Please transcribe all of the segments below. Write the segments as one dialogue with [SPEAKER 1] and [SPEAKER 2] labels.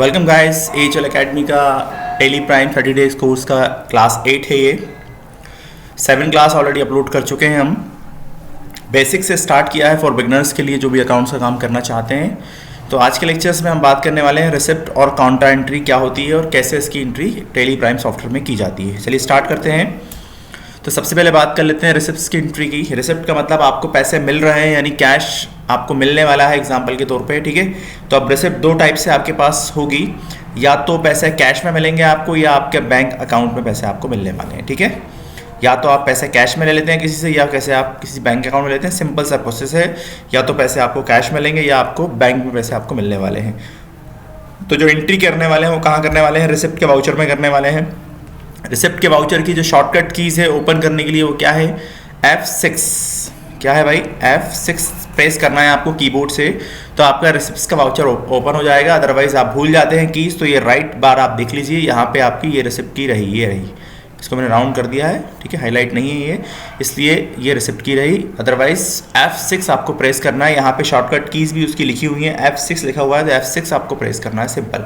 [SPEAKER 1] Welcome guys, HL academy का Tally Prime 30 days course का class 8 है। ये 7 क्लास ऑलरेडी अपलोड कर चुके हैं। हम बेसिक से स्टार्ट किया है फॉर बिगनर्स के लिए जो भी अकाउंट्स का काम करना चाहते हैं। तो आज के लेक्चर्स में हम बात करने वाले हैं रिसिप्ट और काउंटर एंट्री क्या होती है और कैसे इसकी एंट्री टेली प्राइम सॉफ्टवेयर में की जाती है। चलिए स्टार्ट करते हैं। तो सबसे पहले बात कर लेते हैं रिसिप्ट्स की एंट्री की। रिसिप्ट का मतलब आपको पैसे मिल रहे हैं, यानी कैश आपको मिलने वाला है एग्जांपल के तौर पे, ठीक है। तो अब रिसिप्ट दो टाइप से आपके पास होगी, या तो पैसे कैश में मिलेंगे आपको या आपके बैंक अकाउंट में पैसे आपको मिलने वाले हैं, ठीक है। या तो आप पैसे कैश में ले लेते हैं किसी से, या कैसे आप किसी बैंक अकाउंट में लेते हैं। सिंपल सा प्रोसेस है, या तो पैसे आपको कैश मिलेंगे या आपको बैंक में पैसे आपको मिलने वाले हैं। तो जो एंट्री करने वाले हैं वो कहाँ करने वाले हैं? रिसिप्ट के वाउचर में करने वाले हैं। रिसिप्ट के वाउचर की जो शॉर्टकट कीज़ है ओपन करने के लिए वो क्या है? F6। क्या है भाई? F6 प्रेस करना है आपको कीबोर्ड से, तो आपका रिसिप्ट्स का वाउचर ओपन हो जाएगा। अदरवाइज आप भूल जाते हैं कीज़, तो ये राइट बार आप देख लीजिए, यहाँ पे आपकी ये रिसिप्ट की रही, ये रही। इसको मैंने राउंड कर दिया है, ठीक है, हाईलाइट नहीं है ये, इसलिए ये रिसिप्ट की रही। अदरवाइज F6 आपको प्रेस करना है। यहाँ पे शॉर्टकट कीज़ भी उसकी लिखी हुई है, F6 लिखा हुआ है, तो F6 आपको प्रेस करना है, सिंपल।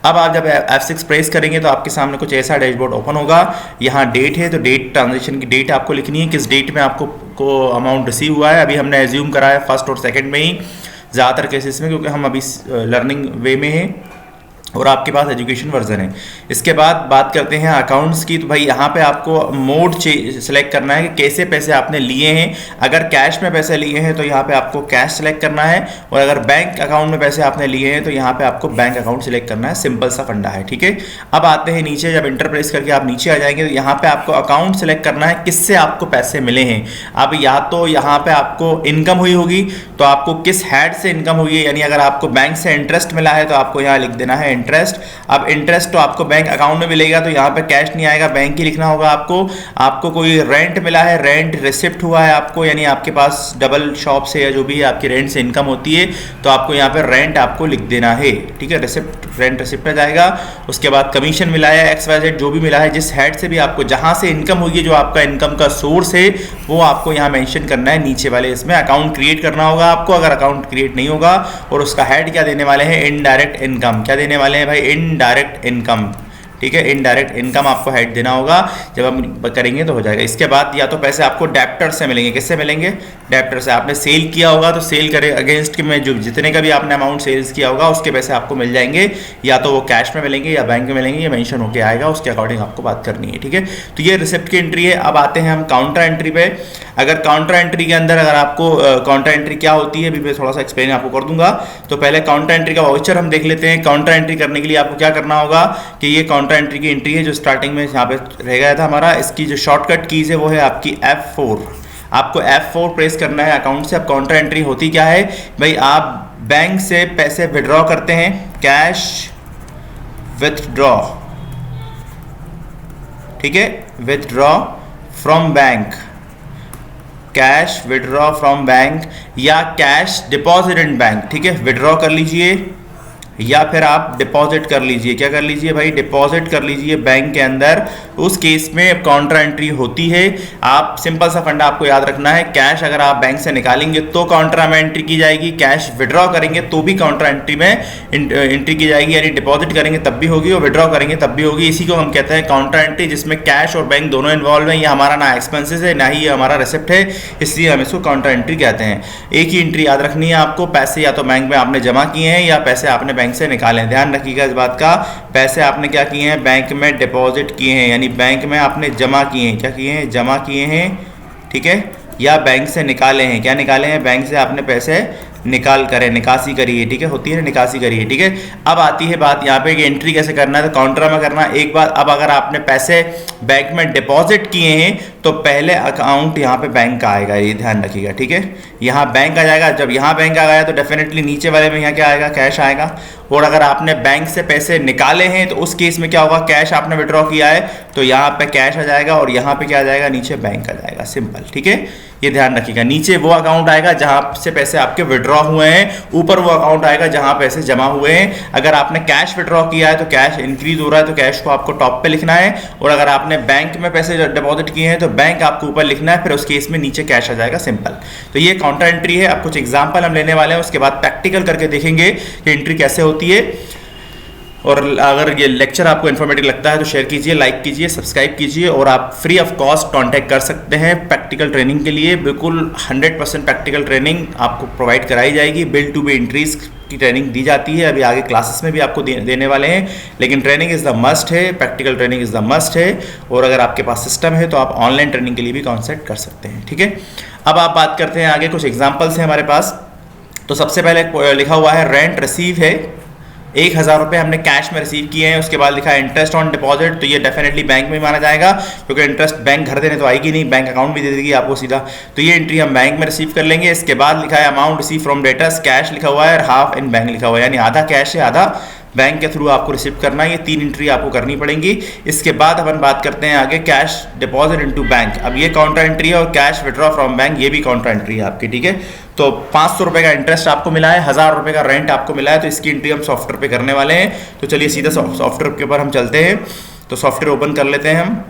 [SPEAKER 1] अब आप जब F6 प्रेस करेंगे तो आपके सामने कुछ ऐसा डैशबोर्ड ओपन होगा। यहाँ डेट है, तो डेट, ट्रांजेक्शन की डेट आपको लिखनी है, किस डेट में आपको अमाउंट रिसीव हुआ है। अभी हमने एज्यूम करा है फर्स्ट और सेकेंड में ही ज़्यादातर केसेस में, क्योंकि हम अभी लर्निंग वे में हैं और आपके पास एजुकेशन वर्जन है। इसके बाद बात करते हैं अकाउंट्स की। तो भाई यहाँ पे आपको मोड सेलेक्ट करना है कि कैसे पैसे आपने लिए हैं। अगर कैश में पैसे लिए हैं तो यहाँ पे आपको कैश सेलेक्ट करना है, और अगर बैंक अकाउंट में पैसे आपने लिए हैं तो यहाँ पे आपको बैंक अकाउंट सेलेक्ट करना है। सिंपल सा फंडा है, ठीक है। अब आते हैं नीचे, जब इंटर प्रेस करके आप नीचे आ जाएंगे तो यहाँ पे आपको अकाउंट सेलेक्ट करना है किससे आपको पैसे मिले हैं। अब या तो यहाँ पे आपको इनकम हुई होगी, तो आपको किस हेड से इनकम हुई है, यानी अगर आपको बैंक से इंटरेस्ट मिला है तो आपको यहाँ लिख देना है इंटरेस्ट। अब इंटरेस्ट तो आपको बैंक अकाउंट में मिलेगा, तो यहाँ पे कैश नहीं आएगा, बैंक ही लिखना होगा आपको। आपको कोई रेंट मिला है, रेंट रिसिप्ट हुआ है आपको, यानी आपके पास डबल शॉप से या जो भी आपकी रेंट से इनकम होती है, तो आपको यहाँ पे रेंट आपको लिख देना है, ठीक है। रिसिप्ट रेंट रिसिप्ट में जाएगा। उसके बाद कमीशन मिला है, XYZ जो भी मिला है, जिस हेड से भी आपको, जहाँ से इनकम हुई है, जो आपका इनकम का सोर्स है, वो आपको यहाँ मेंशन करना है नीचे वाले इसमें। अकाउंट क्रिएट करना होगा आपको। अगर अकाउंट क्रिएट नहीं होगा, और उसका हेड क्या देने वाले हैं? Indirect income. क्या देने वाले हैं भाई? इनडायरेक्ट इनकम, ठीक है। इनडायरेक्ट इनकम आपको हेड देना होगा। जब हम करेंगे तो हो जाएगा। इसके बाद या तो पैसे आपको डेप्टर से मिलेंगे। किससे मिलेंगे? डेप्टर से। आपने सेल किया होगा तो सेल करे अगेंस्ट में जो जितने का भी आपने अमाउंट सेल्स किया होगा उसके पैसे आपको मिल जाएंगे। या तो वो कैश में मिलेंगे या बैंक में मिलेंगे, ये मेंशन होके आएगा, उसके अकॉर्डिंग आपको बात करनी है, ठीक है। तो ये रिसिप्ट की एंट्री है। अब आते हैं हम काउंटर एंट्री पे। अगर काउंटर एंट्री के अंदर अगर आपको काउंटर एंट्री क्या होती है, अभी मैं थोड़ा सा एक्सप्लेन आपको कर दूंगा। तो पहले काउंटर एंट्री का वाउचर हम देख लेते हैं। काउंटर एंट्री करने के लिए आपको क्या करना होगा कि ये काउंटर एंट्री की एंट्री है जो स्टार्टिंग में यहाँ पे रह गया था हमारा। इसकी जो शॉर्टकट कीज है वो है आपकी F4। आपको F4 प्रेस करना है अकाउंट से। अब काउंटर एंट्री होती क्या है भाई? आप बैंक से पैसे विड्रॉ करते हैं, कैश विथड्रॉ, ठीक है, withdraw from bank, cash withdraw from bank, या कैश डिपॉजिट इन बैंक, ठीक है। विड्रॉ कर लीजिए या फिर आप डिपॉजिट कर लीजिए। क्या कर लीजिए भाई? डिपॉजिट कर लीजिए बैंक के अंदर। उस केस में काउंटर एंट्री होती है। आप सिंपल सा फंडा आपको याद रखना है, कैश अगर आप बैंक से निकालेंगे तो काउंटर में एंट्री की जाएगी, कैश विड्रॉ करेंगे तो भी काउंटर एंट्री में एंट्री की जाएगी, यानी डिपॉजिट करेंगे तब भी होगी और विड्रॉ करेंगे तब भी होगी। इसी को हम कहते हैं काउंटर एंट्री, जिसमें कैश और बैंक दोनों इन्वॉल्व हैं। ये हमारा ना एक्सपेंसेस है ना ही ये हमारा रिसिप्ट है, इसलिए हम इसको काउंटर एंट्री कहते हैं। एक ही एंट्री याद रखनी है आपको, पैसे या तो बैंक में आपने जमा किए हैं या पैसे आपने बैंक से निकालें। ध्यान रखिएगा इस बात का। पैसे आपने क्या किए हैं? बैंक में डिपॉजिट किए हैं, यानी बैंक में आपने जमा किए हैं। क्या किए हैं? जमा किए हैं, ठीक है। या बैंक से निकाले हैं। क्या निकाले हैं? बैंक से आपने पैसे निकाल करें, निकासी करिए, ठीक है, होती है ना, निकासी करिए, ठीक है। अब आती है बात यहाँ पे कि एंट्री कैसे करना है। तो काउंटर में करना है एक बार। अब अगर आपने पैसे बैंक में डिपॉजिट किए हैं तो पहले अकाउंट यहाँ पे बैंक का आएगा, ये ध्यान रखिएगा, ठीक है। यहाँ बैंक आ जाएगा। जब यहाँ बैंक आ गया तो डेफिनेटली नीचे वाले में यहाँ क्या आएगा? कैश आएगा। और अगर आपने बैंक से पैसे निकाले हैं तो उस केस में क्या होगा? कैश आपने विड्रॉ किया है तो यहाँ पे कैश आ जाएगा और यहाँ पे क्या आ जाएगा? नीचे बैंक आ जाएगा, सिंपल, ठीक है। ये ध्यान रखिएगा। नीचे वो अकाउंट आएगा जहां से पैसे आपके विड्रॉ हुए हैं, ऊपर वो अकाउंट आएगा जहां पैसे जमा हुए हैं। अगर आपने कैश विड्रॉ किया है तो कैश इंक्रीज हो रहा है तो कैश को आपको टॉप पे लिखना है, और अगर आपने बैंक में पैसे डिपॉजिट किए हैं तो बैंक आपको ऊपर लिखना है, फिर उस केस में नीचे कैश आ जाएगा, सिंपल। तो ये काउंटर एंट्री है। अब कुछ एग्जाम्पल हम लेने वाले हैं, उसके बाद प्रैक्टिकल करके देखेंगे कि एंट्री कैसे होती है। और अगर ये लेक्चर आपको इन्फॉर्मेटिव लगता है तो शेयर कीजिए, लाइक कीजिए, सब्सक्राइब कीजिए और आप फ्री ऑफ कॉस्ट कांटेक्ट कर सकते हैं प्रैक्टिकल ट्रेनिंग के लिए। बिल्कुल 100% प्रैक्टिकल ट्रेनिंग आपको प्रोवाइड कराई जाएगी। बिल्ड टू बी एंट्रीज की ट्रेनिंग दी जाती है, अभी आगे क्लासेस में भी आपको देने वाले हैं, लेकिन ट्रेनिंग इज़ द मस्ट है, practical training is the must है। और अगर आपके पास सिस्टम है तो आप ऑनलाइन ट्रेनिंग के लिए भी कॉन्सेप्ट कर सकते हैं। ठीक है, अब आप बात करते हैं आगे, कुछ एग्जाम्पल्स हैं हमारे पास। तो सबसे पहले लिखा हुआ है रेंट रिसीव है, 1,000 रुपये हमने कैश में रिसीव किए हैं। उसके बाद लिखा है इंटरेस्ट ऑन डिपॉजिट, तो ये डेफिनेटली बैंक में माना जाएगा, क्योंकि इंटरेस्ट बैंक घर देने तो आएगी नहीं, बैंक अकाउंट भी दे देगी आपको सीधा, तो ये एंट्री हम बैंक में रिसीव कर लेंगे। इसके बाद लिखा है amount receive from debtors, cash लिखा हुआ है और हाफ इन बैंक लिखा हुआ है, यानी आधा कैश है आधा बैंक के थ्रू आपको रिसीव करना है। ये 3 एंट्री आपको करनी पड़ेंगी। इसके बाद अपन बात करते हैं आगे कैश डिपॉजिट इनटू बैंक। अब ये काउंटर एंट्री है और कैश विड्रॉ फ्रॉम बैंक ये भी काउंटर एंट्री है आपकी। ठीक है, तो 500 रुपये का इंटरेस्ट आपको मिला है, 1000 रुपये का रेंट आपको मिला है, तो इसकी एंट्री हम सॉफ्टवेयर पे करने वाले हैं। तो चलिए सीधा सॉफ्टवेयर के ऊपर हम चलते हैं। तो सॉफ्टवेयर ओपन कर लेते हैं हम।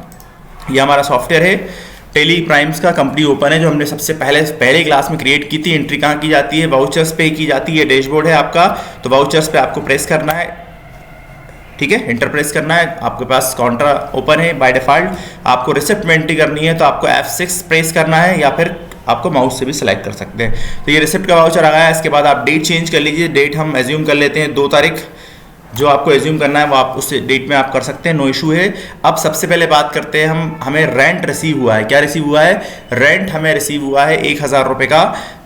[SPEAKER 1] ये हमारा सॉफ्टवेयर है टेली प्राइम्स का, कंपनी ओपन है, जो हमने सबसे पहले क्लास में क्रिएट की थी। एंट्री कहाँ की जाती है, वाउचर्स पे की जाती है। डैशबोर्ड है आपका, तो वाउचर्स पे आपको प्रेस करना है। ठीक है, इंटर प्रेस करना है। आपके पास काउंटर ओपन है बाय डिफॉल्ट। आपको रिसिप्ट में एंट्री करनी है तो आपको F6 प्रेस करना है, या फिर आपको माउस से भी सिलेक्ट कर सकते हैं। तो ये रिसिप्ट का वाउचर आ गया है। इसके बाद आप डेट चेंज कर लीजिए। डेट हम एज्यूम कर लेते हैं 2 तारीख, जो आपको एज्यूम करना है वो आप उस डेट में आप कर सकते हैं, नो इशू है। अब सबसे पहले बात करते हैं हमें रेंट रिसीव हुआ है। क्या रिसीव हुआ है, रेंट हमें रिसीव हुआ है 1,000 रुपये का।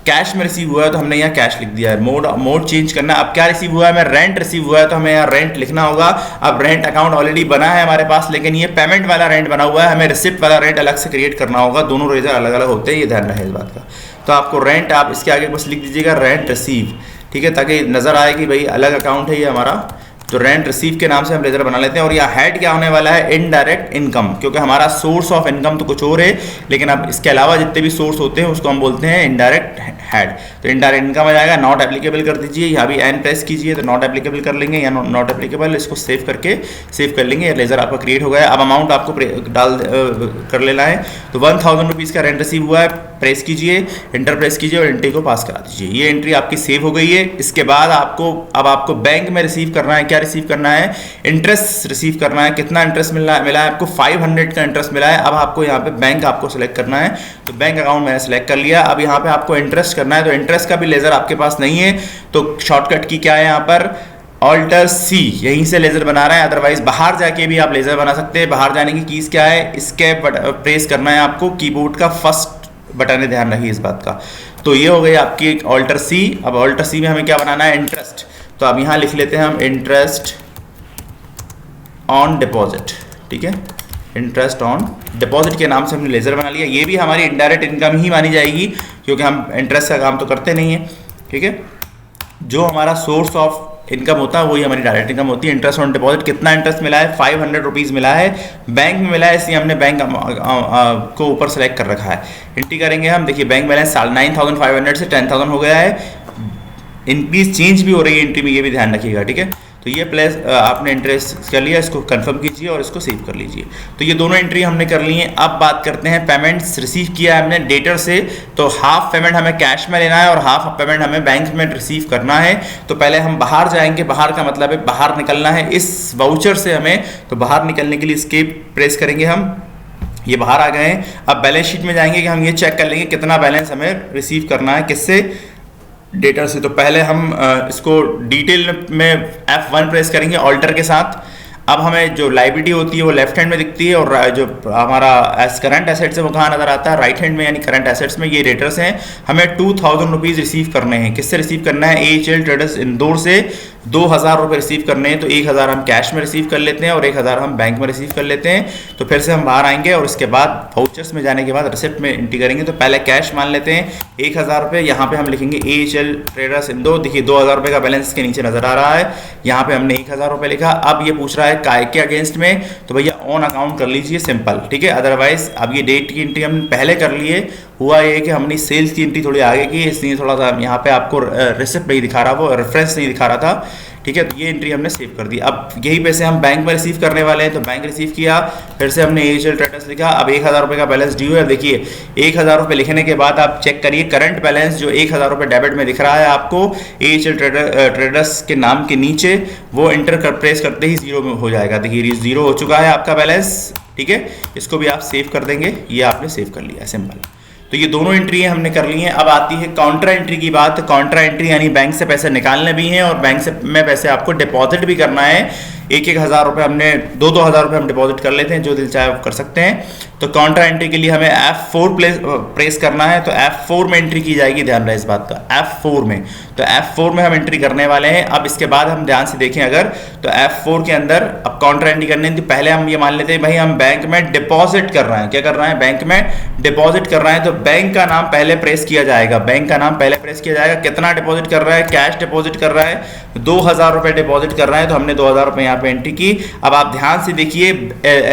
[SPEAKER 1] कैश में रिसीव हुआ है तो हमने यहाँ कैश लिख दिया है। मोड चेंज करना है। अब क्या रिसीव हुआ है, हमें रेंट रिसीव हुआ है तो हमें यहाँ रेंट लिखना होगा। अब रेंट अकाउंट ऑलरेडी बना है हमारे पास, लेकिन ये पेमेंट वाला रेंट बना हुआ है, हमें रिसिप्ट वाला रेंट अलग से क्रिएट करना होगा। दोनों रेजर अलग अलग होते हैं, ये ध्यान रहे इस बात का। तो आपको रेंट आप इसके आगे बस लिख दीजिएगा रेंट रिसीव। ठीक है, ताकि नजर आए कि भाई अलग अकाउंट है ये हमारा। तो रेंट रिसीव के नाम से हम लेजर बना लेते हैं। और यहाँ हेड क्या होने वाला है, इनडायरेक्ट इनकम, क्योंकि हमारा सोर्स ऑफ इनकम तो कुछ और है, लेकिन अब इसके अलावा जितने भी सोर्स होते हैं उसको हम बोलते हैं इनडायरेक्ट हेड। तो इनडायरेक्ट इनकम आ जाएगा। नॉट एप्लीकेबल कर दीजिए, यहाँ भी एन प्रेस कीजिए तो नॉट एप्लीकेबल कर लेंगे, या नॉट एप्लीकेबल, इसको सेव कर लेंगे। लेजर आपका क्रिएट हो गया। अब अमाउंट आपको कर लेना है। तो 1000 रुपीज़ का रेंट रिसीव हुआ है, प्रेस कीजिए, इंटर प्रेस कीजिए और एंट्री को पास करा दीजिए। ये एंट्री आपकी सेव हो गई है। इसके बाद आपको बैंक में रिसीव करना है। क्या रिसीव करना है, इंटरेस्ट रिसीव करना है। कितना इंटरेस्ट मिला है आपको, 500 का इंटरेस्ट मिला है। अब आपको यहाँ पे बैंक आपको सेलेक्ट करना है, तो बैंक अकाउंट मैंने सेलेक्ट कर लिया। अब यहाँ पे आपको इंटरेस्ट करना है, तो इंटरेस्ट का भी लेजर आपके पास नहीं है, तो शॉर्टकट की क्या है यहाँ पर, ऑल्टर सी, यहीं से लेजर बना रहे हैं। अदरवाइज बाहर जाके भी आप लेजर बना सकते हैं। बाहर जाने की कीज क्या है, एस्केप प्रेस करना है आपको, कीबोर्ड का फर्स्ट बटन है, ध्यान रखिए इस बात का। तो ये हो गई आपकी ऑल्टर सी। अब ऑल्टर सी में हमें क्या बनाना है, इंटरेस्ट। तो अब यहाँ लिख लेते हैं हम इंटरेस्ट ऑन डिपॉजिट। ठीक है, इंटरेस्ट ऑन डिपॉजिट के नाम से हमने लेजर बना लिया। ये भी हमारी इनडायरेक्ट इनकम ही मानी जाएगी, क्योंकि हम इंटरेस्ट का काम तो करते नहीं है। ठीक है, जो हमारा सोर्स ऑफ इनकम होता है वही हमारी डायरेक्ट इनकम होती है। इंटरेस्ट ऑन डिपॉजिट, कितना इंटरेस्ट मिला है, 500 रुपीज़ मिला है, बैंक में मिला है, इसलिए हमने बैंक को ऊपर सेलेक्ट कर रखा है। एंट्री करेंगे हम, देखिए बैंक बैलेंस 9500 से 10,000 हो गया है। इंक्रीज चेंज भी हो रही है एंट्री में, ये भी ध्यान रखिएगा। ठीक है, तो ये प्लेस आपने इंटरेस्ट कर लिया, इसको कंफर्म कीजिए और इसको सेव कर लीजिए। तो ये दोनों एंट्री हमने कर ली हैं। अब बात करते हैं पेमेंट्स रिसीव किया है हमने डेटर से, तो हाफ पेमेंट हमें कैश में लेना है और हाफ पेमेंट हमें बैंक में रिसीव करना है। तो पहले हम बाहर जाएंगे, बाहर का मतलब है बाहर निकलना है इस वाउचर से हमें। तो बाहर निकलने के लिए एस्केप प्रेस करेंगे हम, ये बाहर आ गए हैं। अब बैलेंस शीट में जाएंगे कि हम ये चेक कर लेंगे कितना बैलेंस हमें रिसीव करना है, किससे, डेटा से। तो पहले हम इसको डिटेल में F1 प्रेस करेंगे ऑल्टर के साथ। अब हमें जो लाइबिलिटी होती है वो लेफ्ट हैंड में दिखती है, और जो हमारा करंट एसेट्स है वो कहाँ नजर आता है, राइट हैंड में, यानी करंट एसेट्स में। ये रेटर्स हैं, हमें 2000 रुपीज़ रिसीव करने हैं। किससे रिसीव करना है, AHL ट्रेडर्स इंदौर से 2000 रुपये रिसीव करने हैं। तो 1000 हम कैश में रिसीव कर लेते हैं और 1000 हम बैंक में रिसीव कर लेते हैं। तो फिर से हम बाहर आएंगे और इसके बाद वाउचर्स में जाने के बाद रिसिप्ट में एंट्री करेंगे। तो पहले कैश मान लेते हैं 1000 रुपये, यहाँ पे हम लिखेंगे AHL ट्रेडर्स इंदौर। देखिए 2000 रुपये का बैलेंस के नीचे नजर आ रहा है, यहाँ पे हमने 1000 रुपये लिखा। अब ये पूछ रहा है काय के अगेंस्ट में, तो भैया ऑन अकाउंट कर लीजिए, सिंपल। ठीक है, अदरवाइज अब ये डेट की एंट्री हमने पहले कर लिए। हुआ ये कि हमने सेल्स की एंट्री थोड़ी आगे की, इसलिए थोड़ा सा यहाँ पे आपको रिसिप्ट नहीं दिखा रहा, वो रेफरेंस नहीं दिखा रहा था। ठीक है। तो ये एंट्री हमने सेव कर दी। अब यही पैसे हम बैंक में रिसीव करने वाले हैं, तो बैंक रिसीव किया, फिर से हमने एएचएल ट्रेडर्स लिखा। अब 1000 रुपये का बैलेंस ड्यू है। देखिए 1000 रुपये लिखने के बाद आप चेक करिए करंट बैलेंस जो 1000 रुपये डेबिट में दिख रहा है आपको एएचएल ट्रेडर्स के नाम के नीचे, वो इंटर प्रेस करते ही जीरो में हो जाएगा। देखिए जीरो हो चुका है आपका बैलेंस, ठीक है। इसको भी आप सेव कर देंगे, ये आपने सेव कर लिया, सिंपल। तो ये दोनों एंट्री हमने कर ली हैं। अब आती है काउंटर एंट्री की बात। काउंटर एंट्री यानी बैंक से पैसे निकालने भी हैं और बैंक से में पैसे आपको डिपॉजिट भी करना है। 1000 रुपये हमने 2000 रुपये हम डिपॉजिट कर लेते हैं, जो दिल चाहे वो कर सकते हैं। तो काउंटर एंट्री के लिए हमें F4 प्रेस करना है, तो F4 में एंट्री की जाएगी, ध्यान रहे इस बात का, F4 में। तो F4 में हम एंट्री करने वाले हैं। अब इसके बाद हम ध्यान से देखें अगर, तो F4 के अंदर अब काउंटर एंट्री करने तो पहले हम ये मान लेते हैं भाई हम बैंक में डिपॉजिट कर रहे हैं। क्या कर रहे हैं? बैंक में डिपॉजिट कर रहे हैं। तो बैंक का नाम पहले प्रेस किया जाएगा, बैंक का नाम पहले प्रेस किया जाएगा। कितना डिपॉजिट कर रहा है? कैश डिपॉजिट कर रहा है, 2000 रुपये डिपॉजिट कर रहा है। तो हमने 2000 रुपये यहाँ पे एंट्री की। अब आप ध्यान से देखिए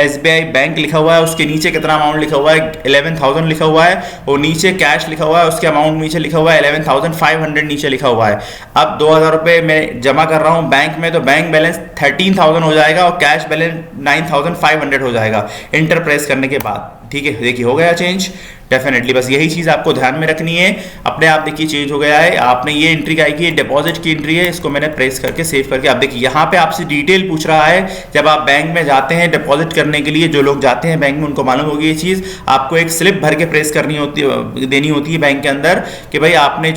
[SPEAKER 1] SBI बैंक लिखा हुआ है, उसके नीचे कितना अमाउंट लिखा हुआ है? 11,000 लिखा हुआ है, और नीचे कैश लिखा हुआ है, उसके अमाउंट नीचे लिखा हुआ है 11,500 नीचे लिखा हुआ है। अब 2000 रुपये मैं जमा कर रहा हूँ बैंक में, तो बैंक बैलेंस 13,000 हो जाएगा और कैश बैलेंस 9,500 हो जाएगा इंटर प्रेस करने के बाद, ठीक है। देखिए हो गया चेंज, डेफिनेटली बस यही चीज़ आपको ध्यान में रखनी है। अपने आप देखिए चेंज हो गया है। आपने ये एंट्री क्या की, डिपॉजिट की एंट्री है, इसको मैंने प्रेस करके सेव करके, आप देखिए यहाँ पे आपसे डिटेल पूछ रहा है। जब आप बैंक में जाते हैं डिपॉजिट करने के लिए, जो लोग जाते हैं बैंक में उनको मालूम होगी ये चीज़, आपको एक स्लिप भर के प्रेस करनी होती है, देनी होती है बैंक के अंदर, कि भाई आपने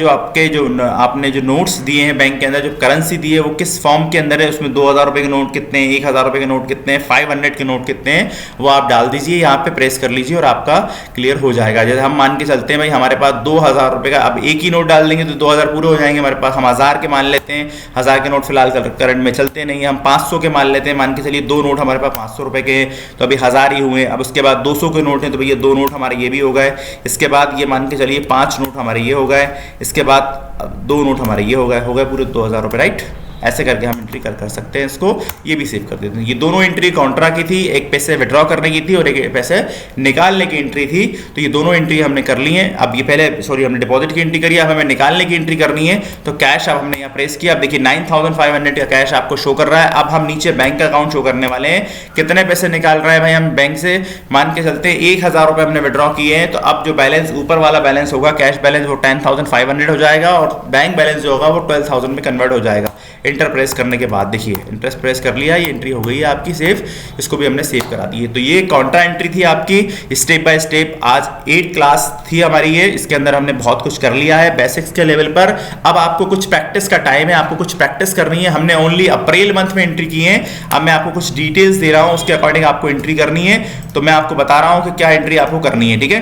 [SPEAKER 1] जो नोट्स दिए हैं बैंक के अंदर, जो करेंसी दी है वो किस फॉर्म के अंदर है, उसमें 2000 रुपये के नोट कितने हैं, 1000 रुपये के नोट कितने हैं, 500 के नोट कितने हैं, वो आप डाल दीजिए, यहाँ पे प्रेस कर लीजिए और आपका क्लियर हो जाएगा। जैसे हम मान के चलते हैं भाई हमारे पास 2000 रुपये का, अब एक ही नोट डाल देंगे तो 2000 पूरे हो जाएंगे हमारे पास। हम 1000 के मान लेते हैं, 1000 के नोट फिलहाल करंट में चलते नहीं, हम 500 के मान लेते हैं, मान के चलिए 2 नोट हमारे पास 500 रुपये के, तो अभी 1000 ही हुए। अब उसके बाद 200 के नोट हैं, तो भैया 2 नोट हमारे ये भी हो गए। इसके बाद ये मान के चलिए 5 नोट हमारे ये हो गए। इसके बाद 2 नोट हमारे ये हो गए पूरे 2000 रुपये, राइट। ऐसे करके हम एंट्री कर सकते हैं इसको, ये भी सेव कर देते हैं। ये दोनों एंट्री काउंटरा की थी, एक पैसे विड्रॉ करने की थी और एक पैसे निकालने की एंट्री थी। तो ये दोनों एंट्री हमने कर ली है। अब ये पहले हमने डिपॉजिट की एंट्री करी, अब हमें निकालने की एंट्री करनी है। तो कैश अब हमने यहाँ प्रेस किया। अब देखिए 9,500 का कैश आपको शो कर रहा है। अब हम नीचे बैंक का अकाउंट शो करने वाले हैं, कितने पैसे निकाल रहे हैं भाई हम बैंक से। मान के चलते हैं 1000 रुपये हमने विड्रॉ किए हैं, तो अब जो बैलेंस ऊपर वाला बैलेंस होगा कैश बैलेंस, वो 10,500 हो जाएगा और बैंक बैलेंस जो होगा वो 12,000 में कन्वर्ट हो जाएगा इंटर प्रेस करने के बाद। देखिए इंटर प्रेस कर लिया, ये एंट्री हो गई है आपकी सेव, इसको भी हमने सेव करा दी है। तो ये काउंटर एंट्री थी आपकी स्टेप बाय स्टेप। आज 8 क्लास थी हमारी ये, इसके अंदर हमने बहुत कुछ कर लिया है बेसिक्स के लेवल पर। अब आपको कुछ प्रैक्टिस का टाइम है, आपको कुछ प्रैक्टिस करनी है। हमने ओनली अप्रैल मंथ में एंट्री की है। अब मैं आपको कुछ डिटेल्स दे रहा हूँ, उसके अकॉर्डिंग आपको एंट्री करनी है। तो मैं आपको बता रहा हूँ कि क्या एंट्री आपको करनी है, ठीक है।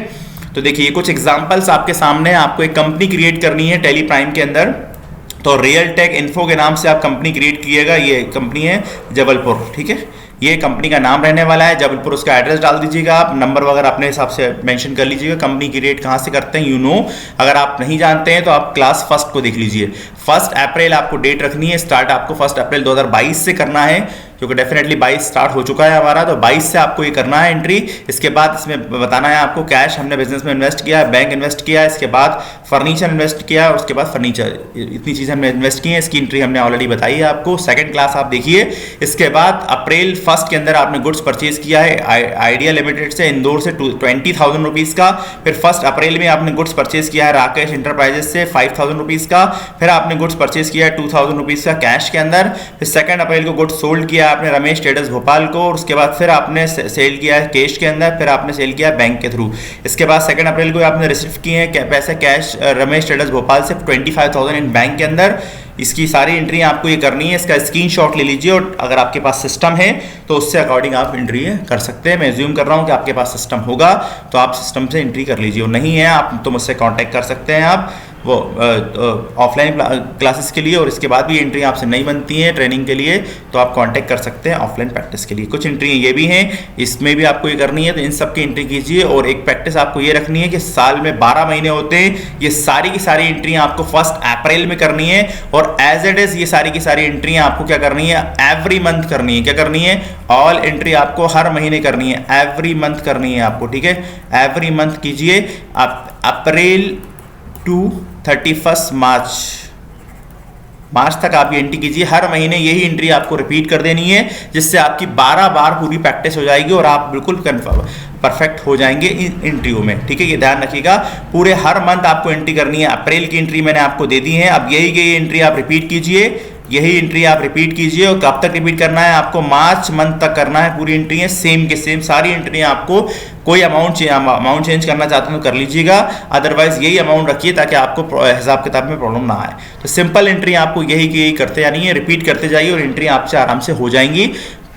[SPEAKER 1] तो देखिए कुछ एग्जाम्पल्स आपके सामने, आपको एक कंपनी क्रिएट करनी है टेली प्राइम के अंदर। तो रियल टेक इन्फो के नाम से आप कंपनी क्रिएट कीजिएगा। ये कंपनी है जबलपुर, ठीक है, ये कंपनी का नाम रहने वाला है जबलपुर। उसका एड्रेस डाल दीजिएगा आप, नंबर वगैरह अपने हिसाब से मेंशन कर लीजिएगा। कंपनी क्रिएट कहाँ से करते हैं अगर आप नहीं जानते हैं तो आप क्लास फर्स्ट को देख लीजिए। 1 अप्रैल आपको डेट रखनी है, स्टार्ट आपको 1 अप्रैल 2022 से करना है, क्योंकि डेफिनेटली 22 स्टार्ट हो चुका है हमारा, तो 22 से आपको ये करना है एंट्री। इसके बाद इसमें बताना है आपको कैश हमने बिजनेस में इन्वेस्ट किया है, बैंक इन्वेस्ट किया है, इसके बाद फर्नीचर इन्वेस्ट किया है और उसके बाद फर्नीचर, इतनी चीज़ें हमने इन्वेस्ट की है। इसकी एंट्री हमने ऑलरेडी बताई है आपको, सेकंड क्लास आप देखिए। इसके बाद अप्रैल 1 के अंदर आपने गुड्स परचेज किया है आइडिया लिमिटेड से इंदौर से 20,000 रुपीज़ का। फिर 1 अप्रैल में आपने गुड्स परचेज किया है राकेश इंटरप्राइजेस से 5,000 रुपीज़ का। फिर आपने गुड्स परचेज किया है 2,000 रुपीज़ का कैश के अंदर। फिर 2 अप्रैल को गुड्स सोल्ड किया आपने रमेश ट्रेडर्स भोपाल को, और उसके बाद फिर आपने सेल किया है कैश के अंदर, फिर आपने सेल किया बैंक के थ्रू। इसके बाद 2 अप्रैल को आपने रिसीव किए हैं पैसे कैश रमेश ट्रेडर्स भोपाल से 25,000 इन बैंक के अंदर। इसकी सारी एंट्री आपको ये करनी है, इसका स्क्रीनशॉट ले लीजिए और अगर आपके पास सिस्टम है तो उससे अकॉर्डिंग आप एंट्री कर सकते हैं। मैं एज्यूम कर रहा हूँ कि आपके पास सिस्टम होगा तो आप सिस्टम से एंट्री कर लीजिए, और नहीं है आप तो मुझसे कांटेक्ट कर सकते हैं आप वो ऑफलाइन क्लासेस के लिए, और इसके बाद भी एंट्री आपसे नहीं बनती हैं ट्रेनिंग के लिए तो आप कांटेक्ट कर सकते हैं ऑफलाइन प्रैक्टिस के लिए। कुछ एंट्री ये भी हैं, इसमें भी आपको ये करनी है, तो इन सब की एंट्री कीजिए। और एक प्रैक्टिस आपको ये रखनी है कि साल में 12 महीने होते हैं, ये सारी की सारी एंट्री आपको 1 अप्रैल में करनी है, और एज इट इज ये सारी की सारी एंट्री आपको क्या करनी है, एवरी मंथ करनी है। क्या करनी है, ऑल एंट्री आपको हर महीने करनी है, एवरी मंथ करनी है आपको, ठीक है, एवरी मंथ कीजिए। आप अप्रैल टू 31 मार्च मार्च तक आप ये एंट्री कीजिए। हर महीने यही एंट्री आपको रिपीट कर देनी है, जिससे आपकी 12 बार पूरी प्रैक्टिस हो जाएगी और आप बिल्कुल परफेक्ट हो जाएंगे इन एंट्रियों में। ठीक है, ये ध्यान रखिएगा। पूरे हर मंथ आपको एंट्री करनी है। अप्रैल की एंट्री मैंने आपको दे दी है, अब यही एंट्री आप रिपीट कीजिए, यही एंट्री आप रिपीट कीजिए। और कब तक रिपीट करना है आपको? मार्च मंथ तक करना है। पूरी एंट्री है सेम के सेम, सारी एंट्री आपको। कोई अमाउंट चेंज करना चाहते हैं तो कर लीजिएगा, अदरवाइज यही अमाउंट रखिए ताकि आपको हिसाब किताब में प्रॉब्लम ना आए। तो सिंपल एंट्री आपको यही की यही करते जानी है, रिपीट करते जाइए और एंट्री आपसे आराम से हो जाएंगी।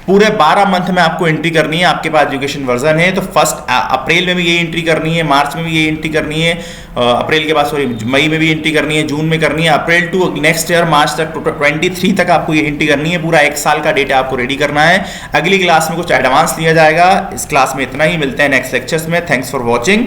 [SPEAKER 1] पूरे 12 मंथ में आपको एंट्री करनी है। आपके पास एजुकेशन वर्जन है तो फर्स्ट अप्रैल में भी ये एंट्री करनी है, मार्च में भी ये एंट्री करनी है, अप्रैल के बाद सॉरी मई में भी एंट्री करनी है, जून में करनी है, अप्रैल टू नेक्स्ट ईयर मार्च तक 23 तक आपको ये एंट्री करनी है। पूरा 1 साल का डेटा आपको रेडी करना है। अगली क्लास में कुछ एडवांस लिया जाएगा। इस क्लास में इतना ही, मिलते हैं नेक्स्ट लेक्चर्स में। Thanks for watching.